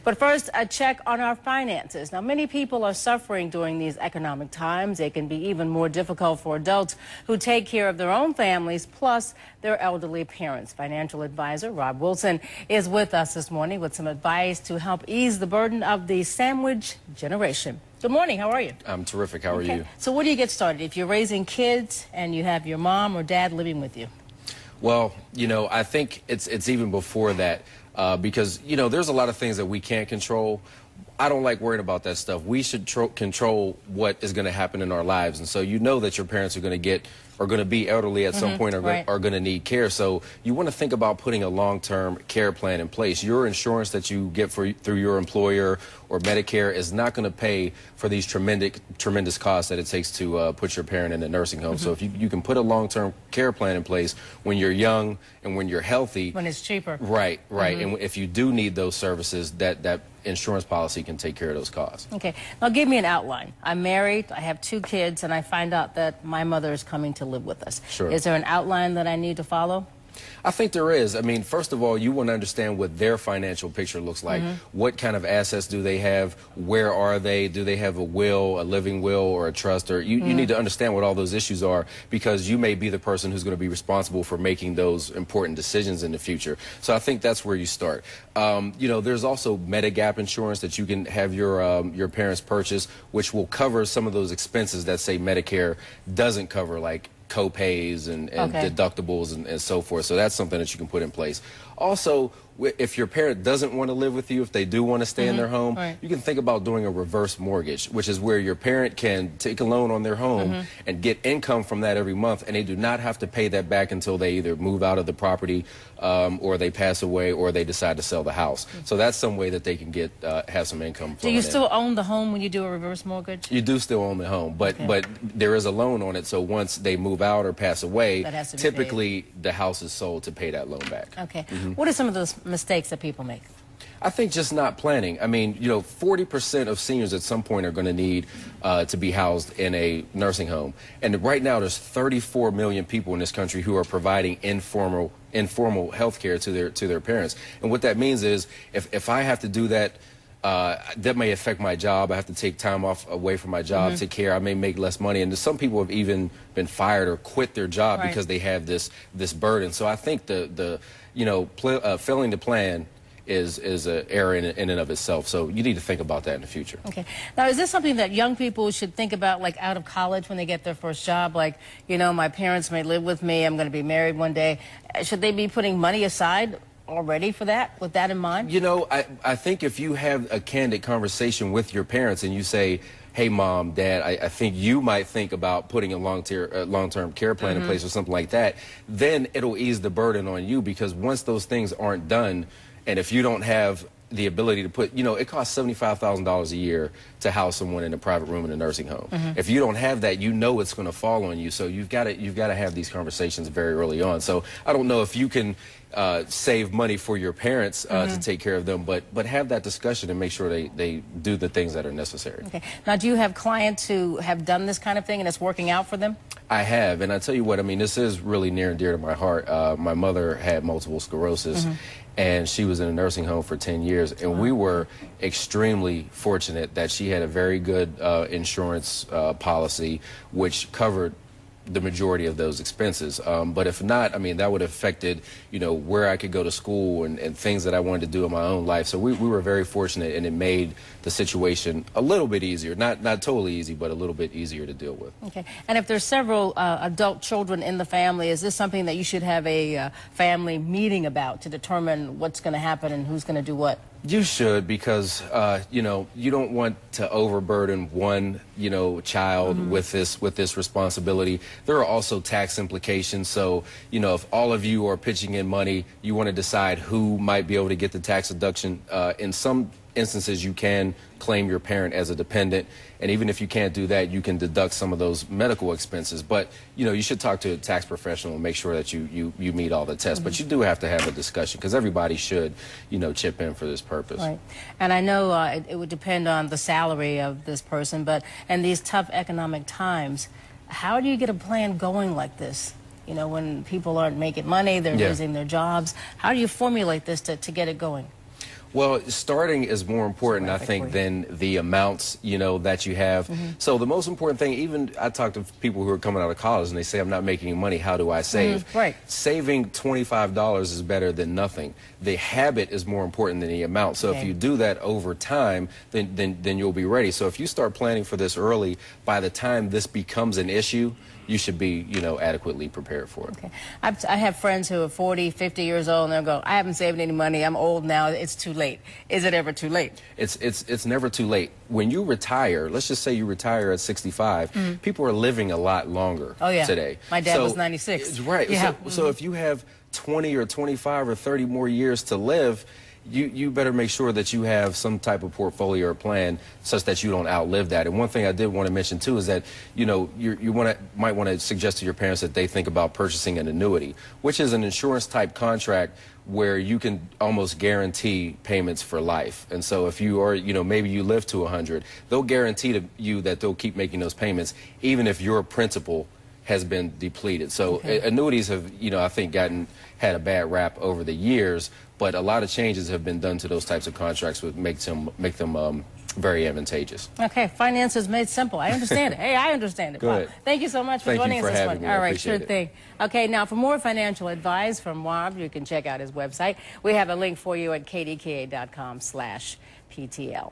But first, a check on our finances. Now, many people are suffering during these economic times. It can be even more difficult for adults who take care of their own families, plus their elderly parents. Financial advisor Rob Wilson is with us this morning with some advice to help ease the burden of the sandwich generation. Good morning. How are you? I'm terrific. How are you? So where do you get started if you're raising kids and you have your mom or dad living with you? Well, I think it's even before that because, there's a lot of things that we can't control. I don't like worrying about that stuff. We should control what is going to happen in our lives. And so you know that your parents are going to be elderly at some point, are going to need care. So you want to think about putting a long-term care plan in place. Your insurance that you get through your employer or Medicare is not going to pay for these tremendous costs that it takes to put your parent in a nursing home. So if you can put a long-term care plan in place when you're young and when you're healthy. When it's cheaper. Right. And if you do need those services, that insurance policy can take care of those costs. Okay. Now give me an outline. I'm married, I have 2 kids, and I find out that my mother is coming to live with us. Sure. Is there an outline that I need to follow? I think there is. I mean, first of all, you want to understand what their financial picture looks like. What kind of assets do they have? Where are they? Do they have a will, a living will, or a trust? Or you need to understand what all those issues are, because you may be the person who's going to be responsible for making those important decisions in the future. So I think that's where you start. There's also Medigap insurance that you can have your parents purchase, which will cover some of those expenses that, say, Medicare doesn't cover, like co-pays and deductibles and so forth. So that's something that you can put in place. Also, if your parent doesn't want to live with you, if they do want to stay in their home, you can think about doing a reverse mortgage, which is where your parent can take a loan on their home and get income from that every month, and they do not have to pay that back until they either move out of the property or they pass away or they decide to sell the house. So that's some way that they can get have some income. Do you still own the home when you do a reverse mortgage? You do still own the home, but there is a loan on it, so once they move out or pass away, typically the house is sold to pay that loan back. Okay. What are some of those mistakes that people make? I think just not planning. I mean, 40% of seniors at some point are going to need to be housed in a nursing home. And right now there's 34 million people in this country who are providing informal health care to their parents. And what that means is if I have to do that, that may affect my job. I have to take time off away from my job, take care. I may make less money. And some people have even been fired or quit their job because they have this burden. So I think failing to plan is an error in and of itself. So you need to think about that in the future. Okay. Now, is this something that young people should think about, like out of college when they get their first job? Like, my parents may live with me. I'm going to be married one day. Should they be putting money aside already for that, with that in mind? I think if you have a candid conversation with your parents and you say, hey, Mom, Dad, I think you might think about putting a long-term care plan in place or something like that, then it'll ease the burden on you, because once those things aren't done, and if you don't have the ability to put, it costs $75,000 a year to house someone in a private room in a nursing home. If you don't have that, it's going to fall on you. So you've got to have these conversations very early on. So I don't know if you can save money for your parents to take care of them, but have that discussion and make sure they do the things that are necessary. Okay. Now, do you have clients who have done this kind of thing and it's working out for them? I have, and I tell you what, I mean, this is really near and dear to my heart. My mother had multiple sclerosis, and she was in a nursing home for 10 years, and we were extremely fortunate that she had a very good insurance policy which covered the majority of those expenses. But if not, I mean, that would have affected, where I could go to school and things that I wanted to do in my own life. So we were very fortunate, and it made the situation a little bit easier. Not totally easy, but a little bit easier to deal with. Okay. And if there's several adult children in the family, is this something that you should have a family meeting about to determine what's going to happen and who's going to do what? You should, because you don't want to overburden one child with this responsibility. There are also tax implications. So if all of you are pitching in money, you want to decide who might be able to get the tax deduction. In some instances, you can claim your parent as a dependent, and even if you can't do that, you can deduct some of those medical expenses. But you should talk to a tax professional and make sure that you meet all the tests. But you do have to have a discussion, because everybody should chip in for this purpose. Right. And I know it would depend on the salary of this person, but in these tough economic times, how do you get a plan going like this? When people aren't making money, they're losing their jobs. How do you formulate this to get it going? Well, starting is more important, I think, than the amounts, that you have. So the most important thing, even I talk to people who are coming out of college and they say, I'm not making money, how do I save? Right. Saving $25 is better than nothing. The habit is more important than the amount. So if you do that over time, then you'll be ready. So if you start planning for this early, by the time this becomes an issue, you should be, adequately prepared for it. Okay. I have friends who are 40, 50 years old, and they'll go, I haven't saved any money, I'm old now, it's too late. Is it ever too late? It's never too late. When you retire, let's just say you retire at 65, people are living a lot longer today. My dad was 96. Right. Yeah. So if you have 20 or 25 or 30 more years to live, you better make sure that you have some type of portfolio or plan such that you don't outlive that. And one thing I did want to mention too is that you might want to suggest to your parents that they think about purchasing an annuity, which is an insurance type contract where you can almost guarantee payments for life. And so if you are, maybe you live to 100, they'll guarantee to you that they'll keep making those payments even if your principal has been depleted. So annuities have, I think had a bad rap over the years, but a lot of changes have been done to those types of contracts which make them very advantageous. Okay, finances made simple. I understand it. Hey, I understand it. Good. Wow. Thank you so much for joining us this morning. All right, sure thing. Okay, now for more financial advice from Rob, you can check out his website. We have a link for you at kdka.com/PTL.